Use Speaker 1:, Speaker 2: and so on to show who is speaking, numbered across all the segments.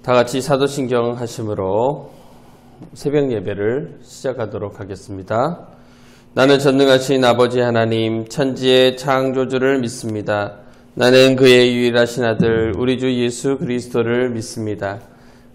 Speaker 1: 다 같이 사도신경 하심으로 새벽 예배를 시작하도록 하겠습니다. 나는 전능하신 아버지 하나님 천지의 창조주를 믿습니다. 나는 그의 유일하신 아들 우리 주 예수 그리스도를 믿습니다.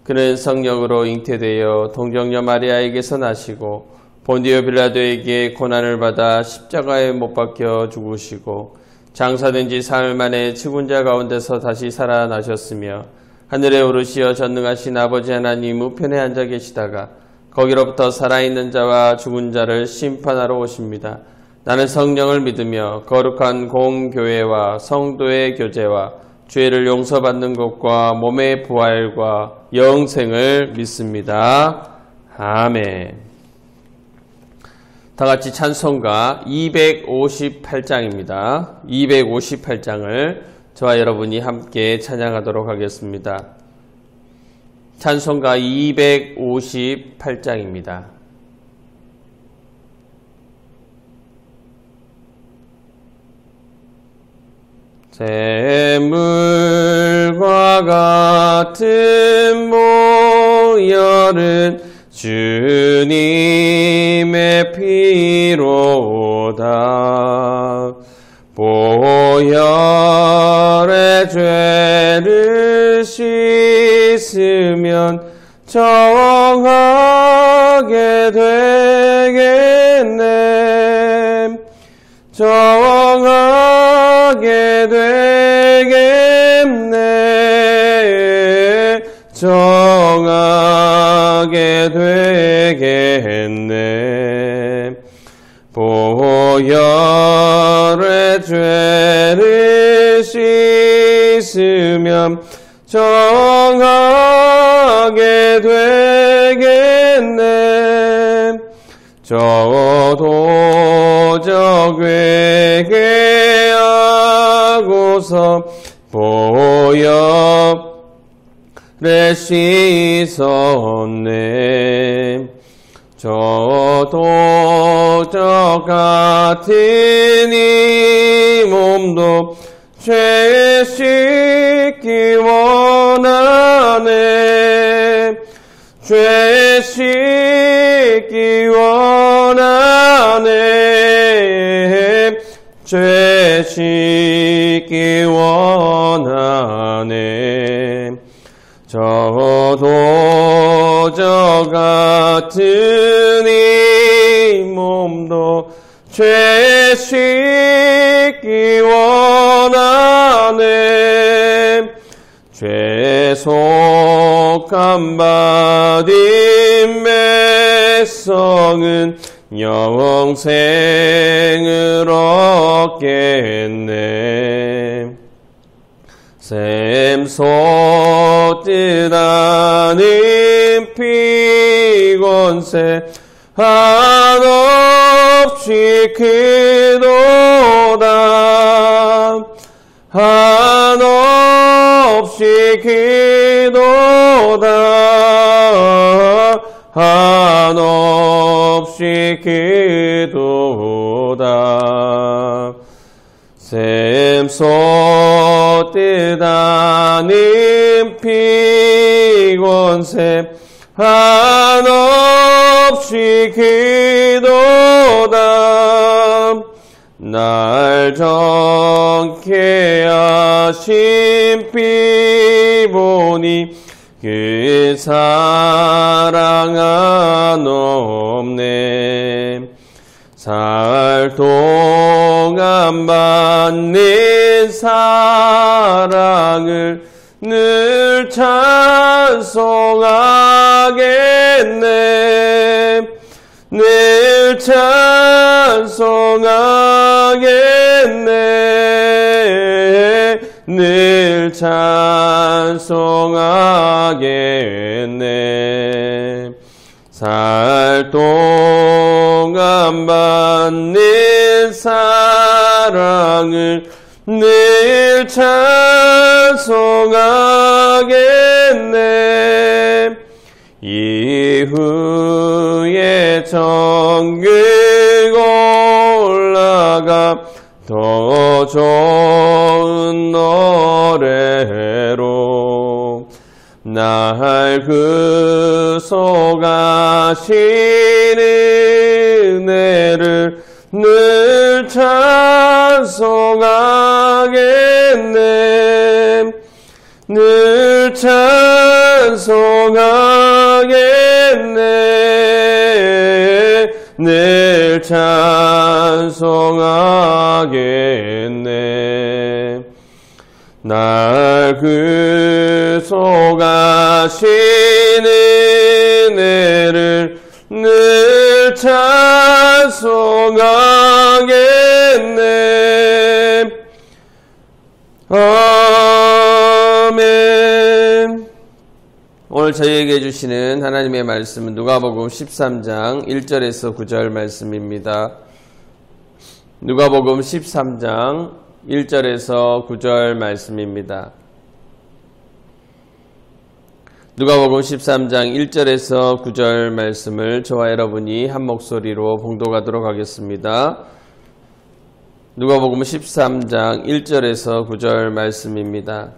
Speaker 1: 그는 성령으로 잉태되어 동정녀 마리아에게서 나시고 본디오 빌라도에게 고난을 받아 십자가에 못 박혀 죽으시고 장사된 지 사흘 만에 죽은 자 가운데서 다시 살아나셨으며 하늘에 오르시어 전능하신 아버지 하나님 우편에 앉아 계시다가 거기로부터 살아있는 자와 죽은 자를 심판하러 오십니다. 나는 성령을 믿으며 거룩한 공교회와 성도의 교제와 죄를 용서받는 것과 몸의 부활과 영생을 믿습니다. 아멘. 다 같이 찬송가 258장입니다. 258장을 저와 여러분이 함께 찬양하도록 하겠습니다. 찬송가 258장입니다. 샘물과 같은 보혈은 주님의 피로다. 보혈의 죄를 씻으면 정하게 되겠네. 정하게 되겠네. 정하게 되겠네. 보혈의 죄를 씻으면 정하게 되겠네. 저도 회개하고서 보혈에 씻었네. 저도 저 같은 이 몸도 죄 씻기 원하네. 죄 씻기 원하네. 죄 씻기 원하네. 저도 저 같은 이 몸도 죄 씻기 원하네. 죄속함 받은 백성은 영생을 얻겠네. 샘솟듯 하는 피곤새 한없이 크도다. 한없이 크도다. 한없이 크도다. 샘솟듯 하는 피곤새 한없이 크도다. 날 정케 하신 피 보니 그 사랑 한없네. 사흘 동안 받는 사랑을 늘 찬송하겠네. 늘 찬송하겠네. 늘 찬송하겠네. 사흘 동안 받는 사랑을 늘 찬송하겠네. 이후에 정극 올라가 더 좋은 노래로 날 구속하신 은혜를 늘 찬송하겠네. 늘 찬송하겠네. 늘 찬송하겠네. 날 구속하신 은혜를 늘 찬송하겠네. 아멘. 오늘 저희에게 주시는 하나님의 말씀은 누가복음 13장 1절에서 9절 말씀입니다. 누가복음 13장 1절에서 9절 말씀입니다. 누가복음 13장 1절에서 9절 말씀을 저와 여러분이 한 목소리로 봉독하도록 하겠습니다. 누가복음 13장 1절에서 9절 말씀입니다.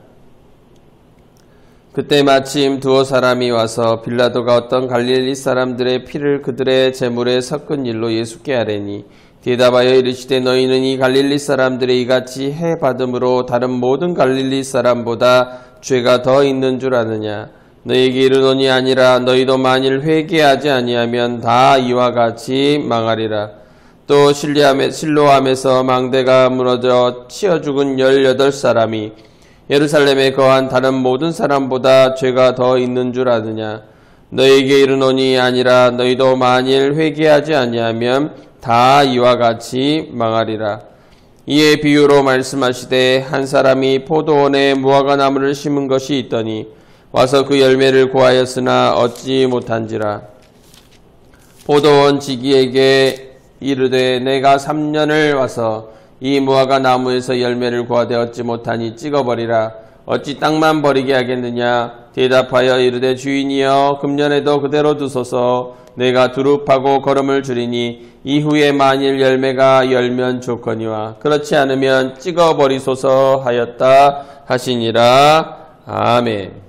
Speaker 1: 그때 마침 두어 사람이 와서 빌라도가 어떤 갈릴리 사람들의 피를 그들의 제물에 섞은 일로 예수께 아뢰니 대답하여 이르시되 너희는 이 갈릴리 사람들의 이같이 해받음으로 다른 모든 갈릴리 사람보다 죄가 더 있는 줄 아느냐. 너희에게 이르노니 아니라 너희도 만일 회개하지 아니하면 다 이와 같이 망하리라. 또 실로암에서 망대가 무너져 치어 죽은 18사람이 예루살렘에 거한 다른 모든 사람보다 죄가 더 있는 줄 아느냐. 너희에게 이르노니 아니라 너희도 만일 회개하지 아니하면 다 이와 같이 망하리라. 이에 비유로 말씀하시되 한 사람이 포도원에 무화과나무를 심은 것이 있더니 와서 그 열매를 구하였으나 얻지 못한지라. 포도원 지기에게 이르되 내가 3년을 와서 이 무화과 나무에서 열매를 구하되 얻지 못하니 찍어버리라. 어찌 땅만 버리게 하겠느냐. 대답하여 이르되 주인이여 금년에도 그대로 두소서. 내가 두릅하고 거름을 주리니 이후에 만일 열매가 열면 좋거니와 그렇지 않으면 찍어버리소서 하였다 하시니라. 아멘.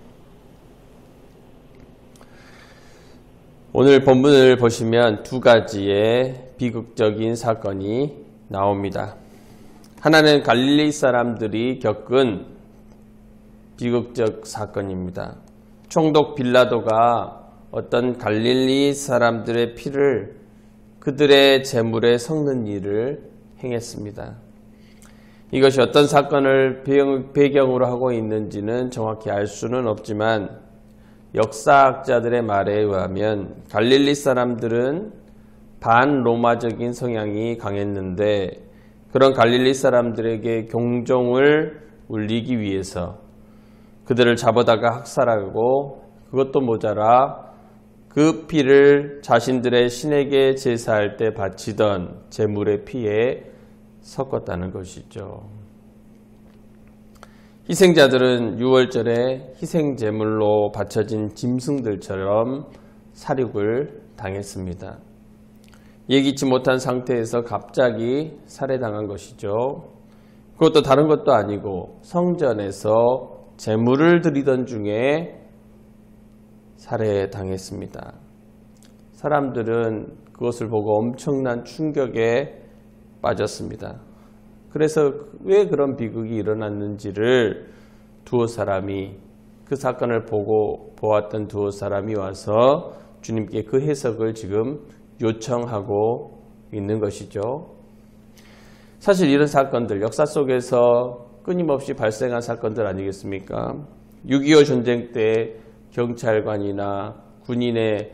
Speaker 1: 오늘 본문을 보시면 두 가지의 비극적인 사건이 나옵니다. 하나는 갈릴리 사람들이 겪은 비극적 사건입니다. 총독 빌라도가 어떤 갈릴리 사람들의 피를 그들의 제물에 섞는 일을 행했습니다. 이것이 어떤 사건을 배경으로 하고 있는지는 정확히 알 수는 없지만 역사학자들의 말에 의하면 갈릴리 사람들은 반로마적인 성향이 강했는데 그런 갈릴리 사람들에게 경종을 울리기 위해서 그들을 잡아다가 학살하고 그것도 모자라 그 피를 자신들의 신에게 제사할 때 바치던 제물의 피에 섞었다는 것이죠. 희생자들은 유월절에 희생제물로 바쳐진 짐승들처럼 살육을 당했습니다. 예기치 못한 상태에서 갑자기 살해당한 것이죠. 그것도 다른 것도 아니고 성전에서 제물을 드리던 중에 살해당했습니다. 사람들은 그것을 보고 엄청난 충격에 빠졌습니다. 그래서 왜 그런 비극이 일어났는지를 두어 사람이 그 사건을 보고 보았던 두어 사람이 와서 주님께 그 해석을 지금 요청하고 있는 것이죠. 사실 이런 사건들 역사 속에서 끊임없이 발생한 사건들 아니겠습니까? 6.25 전쟁 때 경찰관이나 군인의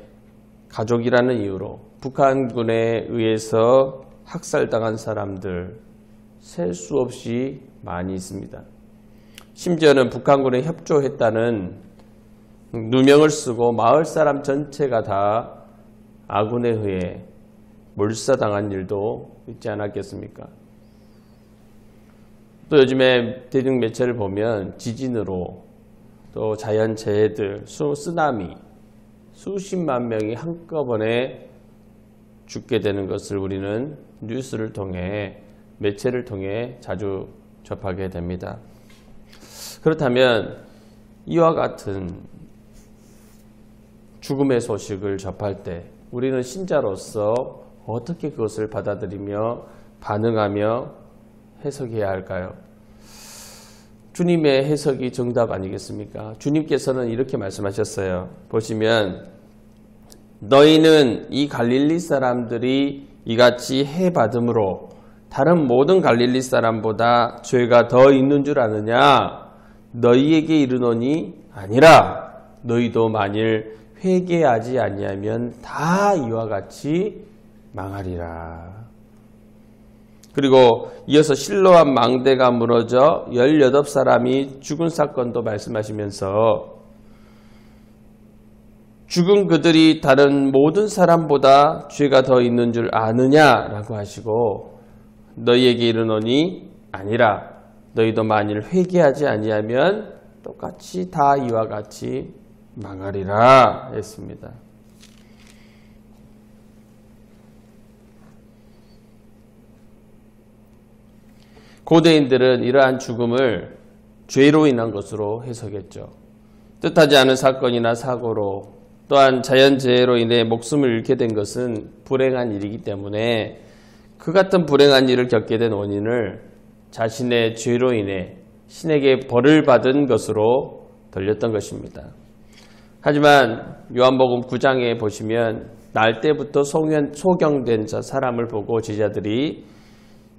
Speaker 1: 가족이라는 이유로 북한군에 의해서 학살당한 사람들 셀 수 없이 많이 있습니다. 심지어는 북한군에 협조했다는 누명을 쓰고 마을 사람 전체가 다 아군에 의해 몰사당한 일도 있지 않았겠습니까? 또 요즘에 대중매체를 보면 지진으로 또 자연재해들, 쓰나미 수십만 명이 한꺼번에 죽게 되는 것을 우리는 뉴스를 통해 매체를 통해 자주 접하게 됩니다. 그렇다면 이와 같은 죽음의 소식을 접할 때 우리는 신자로서 어떻게 그것을 받아들이며 반응하며 해석해야 할까요? 주님의 해석이 정답 아니겠습니까? 주님께서는 이렇게 말씀하셨어요. 보시면 너희는 이 갈릴리 사람들이 이같이 해받음으로 다른 모든 갈릴리 사람보다 죄가 더 있는 줄 아느냐? 너희에게 이르노니 아니라 너희도 만일 회개하지 아니하면 다 이와 같이 망하리라. 그리고 이어서 실로암 망대가 무너져 18사람이 죽은 사건도 말씀하시면서 죽은 그들이 다른 모든 사람보다 죄가 더 있는 줄 아느냐라고 하시고 너희에게 이르노니 아니라 너희도 만일 회개하지 아니하면 똑같이 다 이와 같이 망하리라 했습니다. 고대인들은 이러한 죽음을 죄로 인한 것으로 해석했죠. 뜻하지 않은 사건이나 사고로 또한 자연재해로 인해 목숨을 잃게 된 것은 불행한 일이기 때문에 그 같은 불행한 일을 겪게 된 원인을 자신의 죄로 인해 신에게 벌을 받은 것으로 돌렸던 것입니다. 하지만 요한복음 9장에 보시면 날 때부터 소경된 사람을 보고 제자들이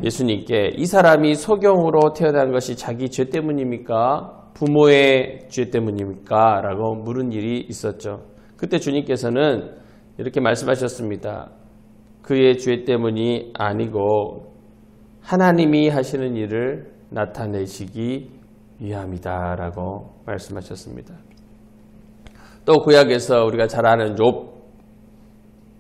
Speaker 1: 예수님께 이 사람이 소경으로 태어난 것이 자기 죄 때문입니까? 부모의 죄 때문입니까? 라고 물은 일이 있었죠. 그때 주님께서는 이렇게 말씀하셨습니다. 그의 죄 때문이 아니고 하나님이 하시는 일을 나타내시기 위함이다 라고 말씀하셨습니다. 또 구약에서 우리가 잘 아는 욥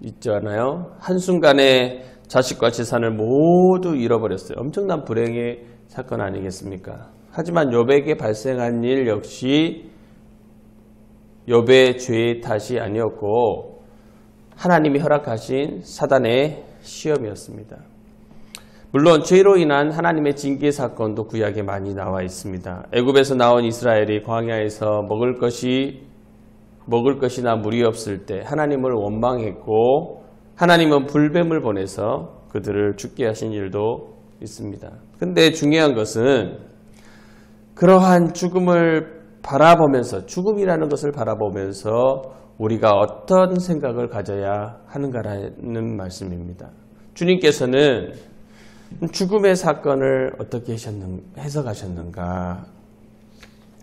Speaker 1: 있잖아요. 한순간에 자식과 재산을 모두 잃어버렸어요. 엄청난 불행의 사건 아니겠습니까? 하지만 욥에게 발생한 일 역시 욥의 죄의 탓이 아니었고 하나님이 허락하신 사단의 시험이었습니다. 물론 죄로 인한 하나님의 징계 사건도 구약에 많이 나와 있습니다. 애굽에서 나온 이스라엘이 광야에서 먹을 것이나 물이 없을 때 하나님을 원망했고 하나님은 불뱀을 보내서 그들을 죽게 하신 일도 있습니다. 근데 중요한 것은 그러한 죽음을 바라보면서 죽음이라는 것을 바라보면서 우리가 어떤 생각을 가져야 하는가라는 말씀입니다. 주님께서는 죽음의 사건을 어떻게 해석하셨는가?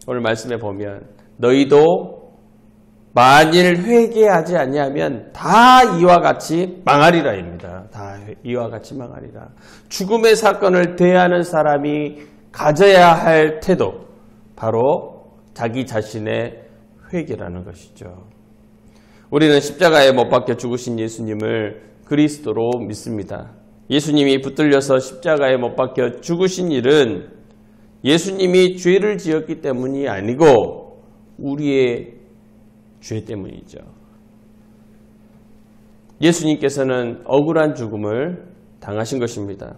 Speaker 1: 오늘 말씀에 보면 너희도 만일 회개하지 아니하면 다 이와 같이 망하리라입니다. 다 이와 같이 망하리라. 죽음의 사건을 대하는 사람이 가져야 할 태도, 바로 자기 자신의 회개라는 것이죠. 우리는 십자가에 못 박혀 죽으신 예수님을 그리스도로 믿습니다. 예수님이 붙들려서 십자가에 못 박혀 죽으신 일은 예수님이 죄를 지었기 때문이 아니고 우리의 죄 때문이죠. 예수님께서는 억울한 죽음을 당하신 것입니다.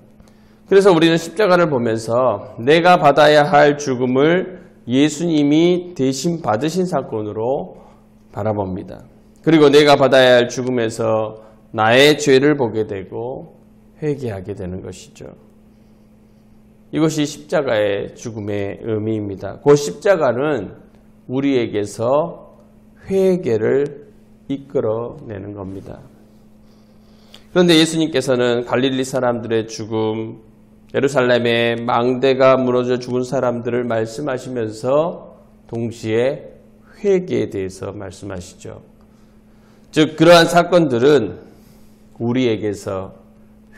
Speaker 1: 그래서 우리는 십자가를 보면서 내가 받아야 할 죽음을 예수님이 대신 받으신 사건으로 바라봅니다. 그리고 내가 받아야 할 죽음에서 나의 죄를 보게 되고 회개하게 되는 것이죠. 이것이 십자가의 죽음의 의미입니다. 그 십자가는 우리에게서 회개를 이끌어내는 겁니다. 그런데 예수님께서는 갈릴리 사람들의 죽음, 예루살렘의 망대가 무너져 죽은 사람들을 말씀하시면서 동시에 회개에 대해서 말씀하시죠. 즉 그러한 사건들은 우리에게서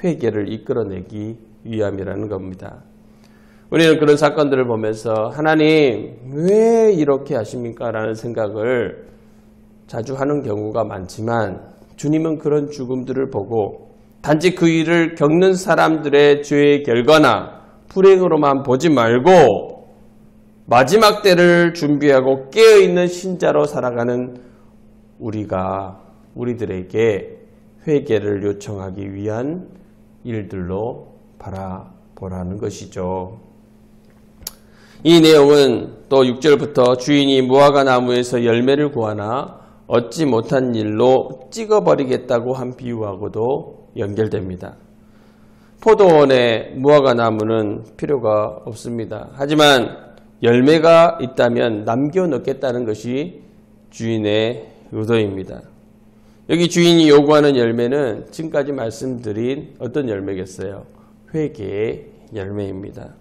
Speaker 1: 회개를 이끌어내기 위함이라는 겁니다. 우리는 그런 사건들을 보면서 하나님 왜 이렇게 하십니까? 라는 생각을 자주 하는 경우가 많지만 주님은 그런 죽음들을 보고 단지 그 일을 겪는 사람들의 죄의 결과나 불행으로만 보지 말고 마지막 때를 준비하고 깨어있는 신자로 살아가는 우리들에게 회개를 요청하기 위한 일들로 바라보라는 것이죠. 이 내용은 또 6절부터 주인이 무화과 나무에서 열매를 구하나 얻지 못한 일로 찍어버리겠다고 한 비유하고도 연결됩니다. 포도원에 무화과 나무는 필요가 없습니다. 하지만 열매가 있다면 남겨놓겠다는 것이 주인의 의도입니다. 여기 주인이 요구하는 열매는 지금까지 말씀드린 어떤 열매겠어요? 회개의 열매입니다.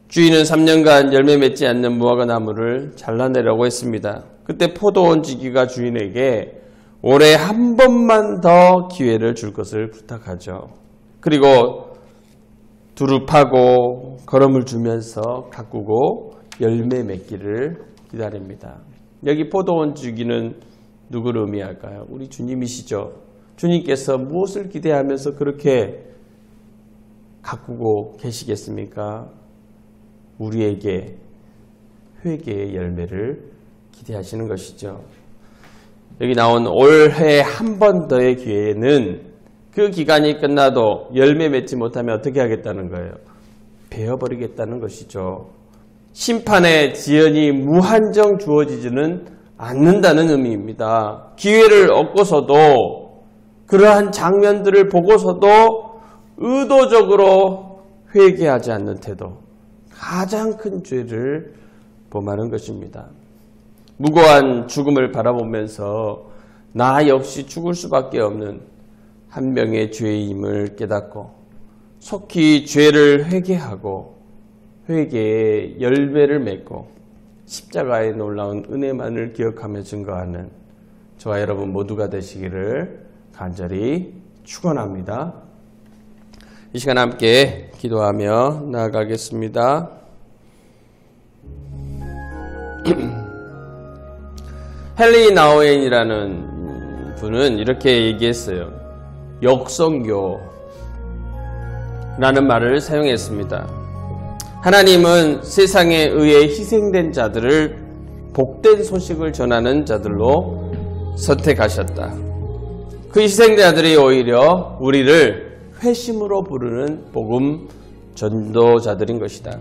Speaker 1: 주인은 3년간 열매 맺지 않는 무화과 나무를 잘라내라고 했습니다. 그때 포도원 지기가 주인에게 올해 한 번만 더 기회를 줄 것을 부탁하죠. 그리고 두릅하고 거름을 주면서 가꾸고 열매 맺기를 기다립니다. 여기 포도원 지기는 누구를 의미할까요? 우리 주님이시죠. 주님께서 무엇을 기대하면서 그렇게 가꾸고 계시겠습니까? 우리에게 회개의 열매를 기대하시는 것이죠. 여기 나온 올해 한 번 더의 기회는 그 기간이 끝나도 열매 맺지 못하면 어떻게 하겠다는 거예요? 베어버리겠다는 것이죠. 심판의 지연이 무한정 주어지지는 않는다는 의미입니다. 기회를 얻고서도 그러한 장면들을 보고서도 의도적으로 회개하지 않는 태도, 가장 큰 죄를 범하는 것입니다. 무고한 죽음을 바라보면서 나 역시 죽을 수밖에 없는 한 명의 죄임을 깨닫고 속히 죄를 회개하고 회개의 열매를 맺고 십자가의 놀라운 은혜만을 기억하며 증거하는 저와 여러분 모두가 되시기를 간절히 축원합니다. 이 시간 함께 기도하며 나아가겠습니다. 헨리 나우엔이라는 분은 이렇게 얘기했어요. 역성교라는 말을 사용했습니다. 하나님은 세상에 의해 희생된 자들을 복된 소식을 전하는 자들로 선택하셨다. 그 희생된 자들이 오히려 우리를 회심으로 부르는 복음 전도자들인 것이다.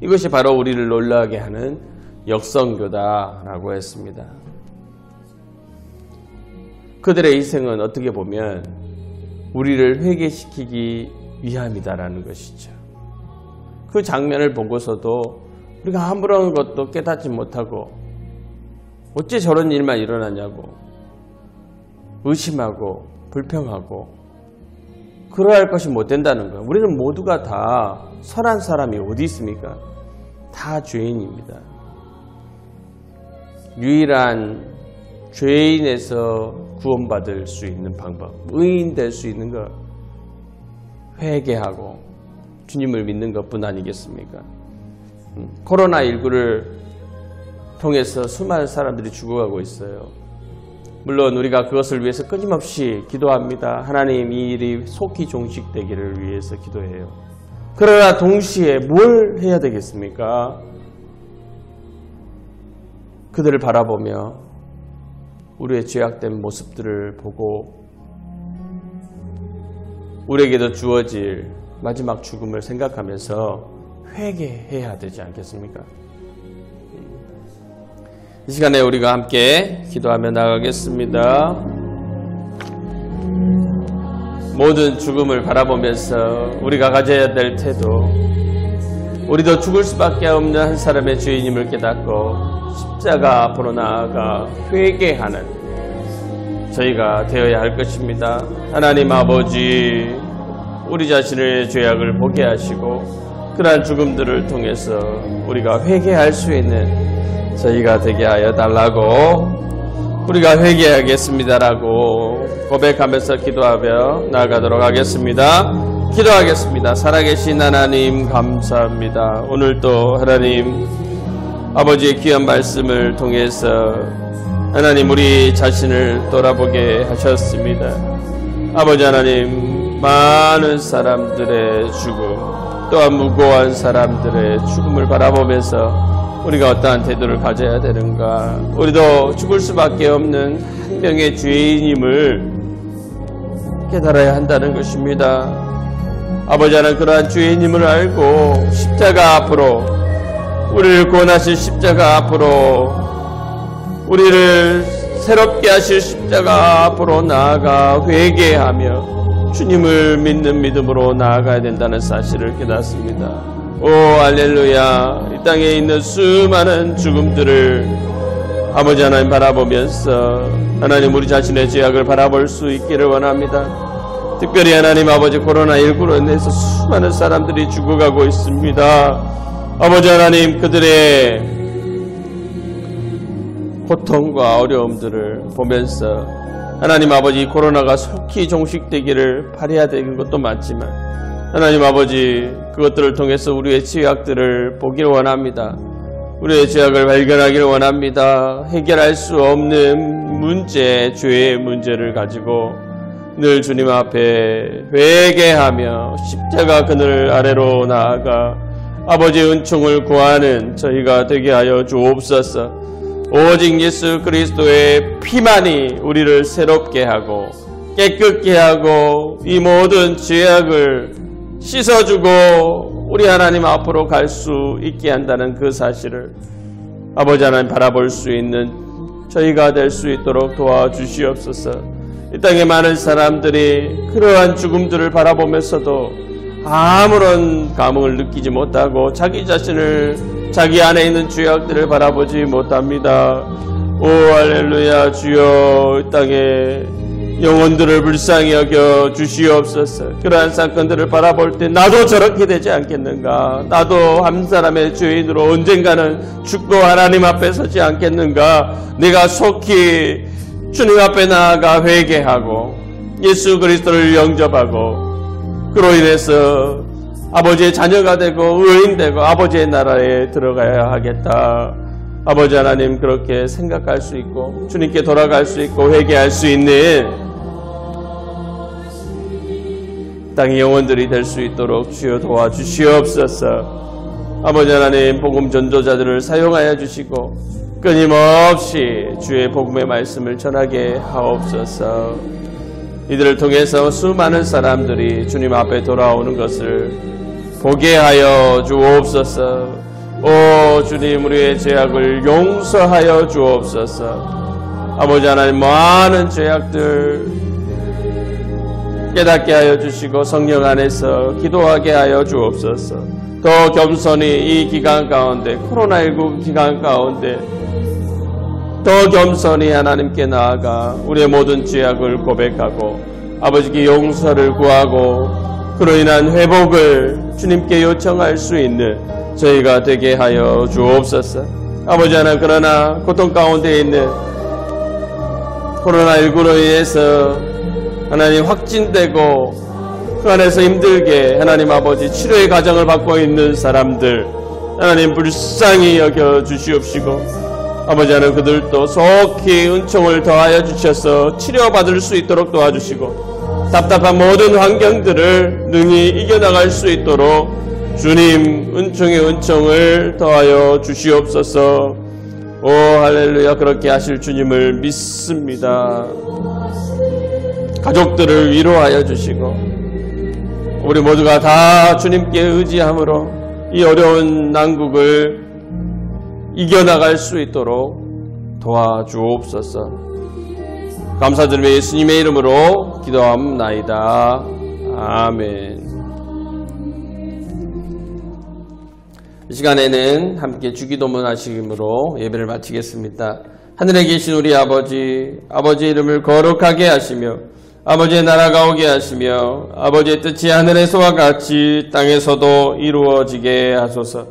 Speaker 1: 이것이 바로 우리를 놀라게 하는 역성교다라고 했습니다. 그들의 희생은 어떻게 보면 우리를 회개시키기 위함이다라는 것이죠. 그 장면을 보고서도 우리가 아무런 것도 깨닫지 못하고 어째 저런 일만 일어나냐고 의심하고 불평하고 그러할 것이 못 된다는 거예요. 우리는 모두가 다 선한 사람이 어디 있습니까? 다 죄인입니다. 유일한 죄인에서 구원받을 수 있는 방법, 의인 될 수 있는 것, 회개하고 주님을 믿는 것뿐 아니겠습니까? 코로나19를 통해서 수많은 사람들이 죽어가고 있어요. 물론 우리가 그것을 위해서 끊임없이 기도합니다. 하나님 이 일이 속히 종식되기를 위해서 기도해요. 그러나 동시에 뭘 해야 되겠습니까? 그들을 바라보며 우리의 죄악된 모습들을 보고 우리에게도 주어질 마지막 죽음을 생각하면서 회개해야 되지 않겠습니까? 이 시간에 우리가 함께 기도하며 나가겠습니다. 모든 죽음을 바라보면서 우리가 가져야 될 태도, 우리도 죽을 수밖에 없는 한 사람의 죄인임을 깨닫고 십자가 앞으로 나아가 회개하는 저희가 되어야 할 것입니다. 하나님 아버지, 우리 자신의 죄악을 보게 하시고 그러한 죽음들을 통해서 우리가 회개할 수 있는 저희가 되게 하여 달라고, 우리가 회개하겠습니다라고 고백하면서 기도하며 나아가도록 하겠습니다. 기도하겠습니다. 살아계신 하나님 감사합니다. 오늘도 하나님 아버지의 귀한 말씀을 통해서 하나님 우리 자신을 돌아보게 하셨습니다. 아버지 하나님, 많은 사람들의 죽음, 또한 무고한 사람들의 죽음을 바라보면서 우리가 어떠한 태도를 가져야 되는가, 우리도 죽을 수밖에 없는 한 명의 죄인임을 깨달아야 한다는 것입니다. 아버지 하나님, 그러한 죄인임을 알고 십자가 앞으로, 우리를 구원하실 십자가 앞으로 우리를 새롭게 하실 십자가 앞으로 나아가 회개하며 주님을 믿는 믿음으로 나아가야 된다는 사실을 깨닫습니다. 오 할렐루야. 이 땅에 있는 수많은 죽음들을 아버지 하나님 바라보면서 하나님 우리 자신의 죄악을 바라볼 수 있기를 원합니다. 특별히 하나님 아버지 코로나19로 인해서 수많은 사람들이 죽어가고 있습니다. 아버지 하나님 그들의 고통과 어려움들을 보면서 하나님 아버지 코로나가 속히 종식되기를 바라야 되는 것도 맞지만 하나님 아버지 그것들을 통해서 우리의 죄악들을 보기를 원합니다. 우리의 죄악을 발견하기를 원합니다. 해결할 수 없는 문제, 죄의 문제를 가지고 늘 주님 앞에 회개하며 십자가 그늘 아래로 나아가 아버지의 은총을 구하는 저희가 되게 하여 주옵소서. 오직 예수 그리스도의 피만이 우리를 새롭게 하고 깨끗게 하고 이 모든 죄악을 씻어주고 우리 하나님 앞으로 갈 수 있게 한다는 그 사실을 아버지 하나님 바라볼 수 있는 저희가 될 수 있도록 도와주시옵소서. 이 땅에 많은 사람들이 그러한 죽음들을 바라보면서도 아무런 감흥을 느끼지 못하고 자기 자신을 자기 안에 있는 죄악들을 바라보지 못합니다. 오 할렐루야. 주여 이 땅에 영혼들을 불쌍히 여겨 주시옵소서. 그러한 사건들을 바라볼 때 나도 저렇게 되지 않겠는가, 나도 한 사람의 죄인으로 언젠가는 죽고 하나님 앞에 서지 않겠는가, 내가 속히 주님 앞에 나아가 회개하고 예수 그리스도를 영접하고 그로 인해서 아버지의 자녀가 되고 의인 되고 아버지의 나라에 들어가야 하겠다. 아버지 하나님 그렇게 생각할 수 있고 주님께 돌아갈 수 있고 회개할 수 있는 땅의 영혼들이 될 수 있도록 주여 도와주시옵소서. 아버지 하나님 복음 전도자들을 사용하여 주시고 끊임없이 주의 복음의 말씀을 전하게 하옵소서. 이들을 통해서 수많은 사람들이 주님 앞에 돌아오는 것을 보게 하여 주옵소서. 오 주님 우리의 죄악을 용서하여 주옵소서. 아버지 하나님 많은 죄악들 깨닫게 하여 주시고 성령 안에서 기도하게 하여 주옵소서. 더 겸손히 이 기간 가운데 코로나19 기간 가운데 더 겸손히 하나님께 나아가 우리의 모든 죄악을 고백하고 아버지께 용서를 구하고 그로 인한 회복을 주님께 요청할 수 있는 저희가 되게 하여 주옵소서. 아버지 하나님 그러나 고통 가운데 있는 코로나19로 인해서 하나님 확진되고 그 안에서 힘들게 하나님 아버지 치료의 과정을 받고 있는 사람들 하나님 불쌍히 여겨 주시옵시고 아버지 하나님 그들도 속히 은총을 더하여 주셔서 치료받을 수 있도록 도와주시고 답답한 모든 환경들을 능히 이겨나갈 수 있도록 주님 은총의 은총을 더하여 주시옵소서. 오 할렐루야. 그렇게 하실 주님을 믿습니다. 가족들을 위로하여 주시고 우리 모두가 다 주님께 의지함으로 이 어려운 난국을 이겨나갈 수 있도록 도와주옵소서. 감사드리며 예수님의 이름으로 기도합나이다. 아멘. 이 시간에는 함께 주기도문 하심으로 예배를 마치겠습니다. 하늘에 계신 우리 아버지, 아버지의 이름을 거룩하게 하시며 아버지의 나라가 오게 하시며 아버지의 뜻이 하늘에서와 같이 땅에서도 이루어지게 하소서.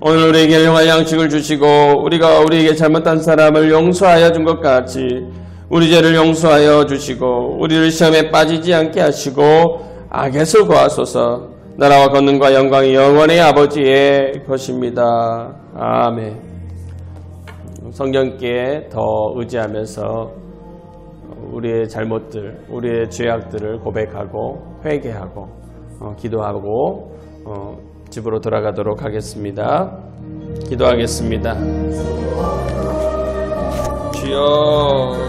Speaker 1: 오늘 우리에게 일용할 양식을 주시고 우리가 우리에게 잘못한 사람을 용서하여 준 것 같이 우리 죄를 용서하여 주시고 우리를 시험에 빠지지 않게 하시고 악에서 구하소서. 나라와 권능과 영광이 영원히 아버지의 것입니다. 아멘. 성령께 더 의지하면서 우리의 잘못들, 우리의 죄악들을 고백하고 회개하고 기도하고 집으로 돌아가도록 하겠습니다. 기도하겠습니다. 주여,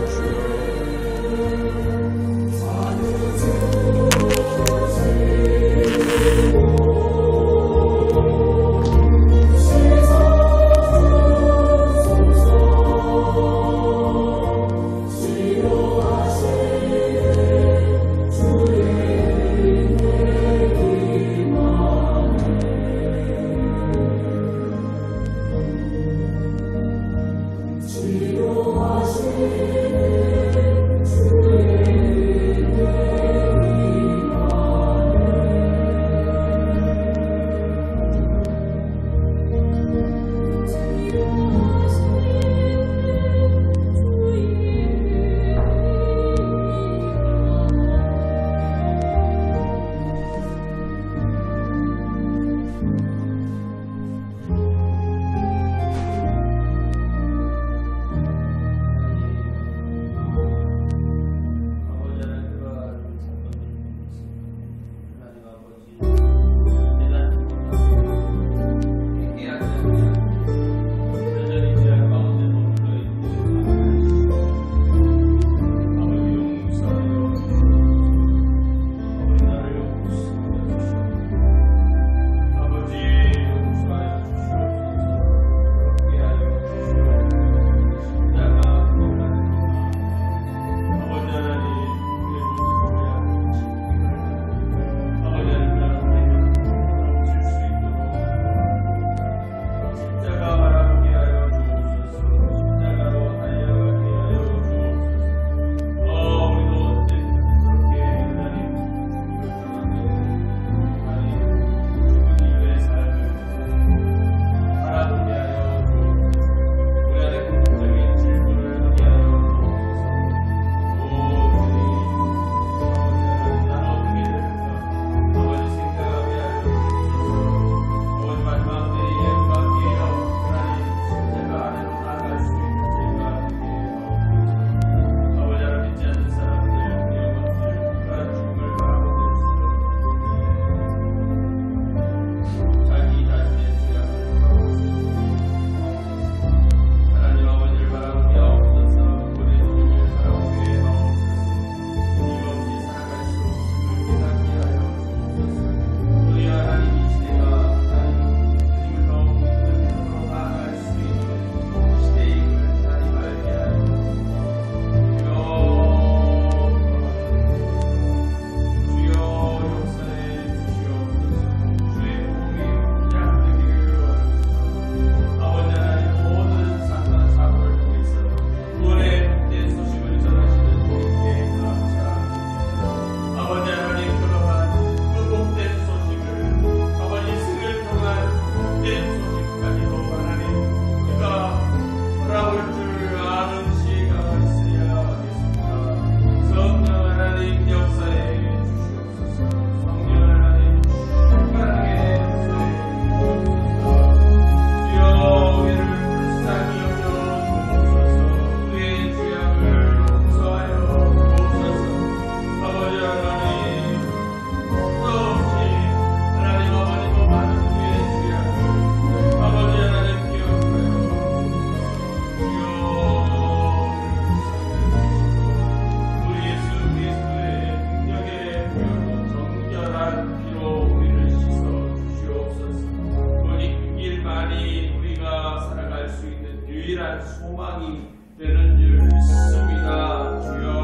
Speaker 1: 소망이 되는 줄 믿습니다. 주여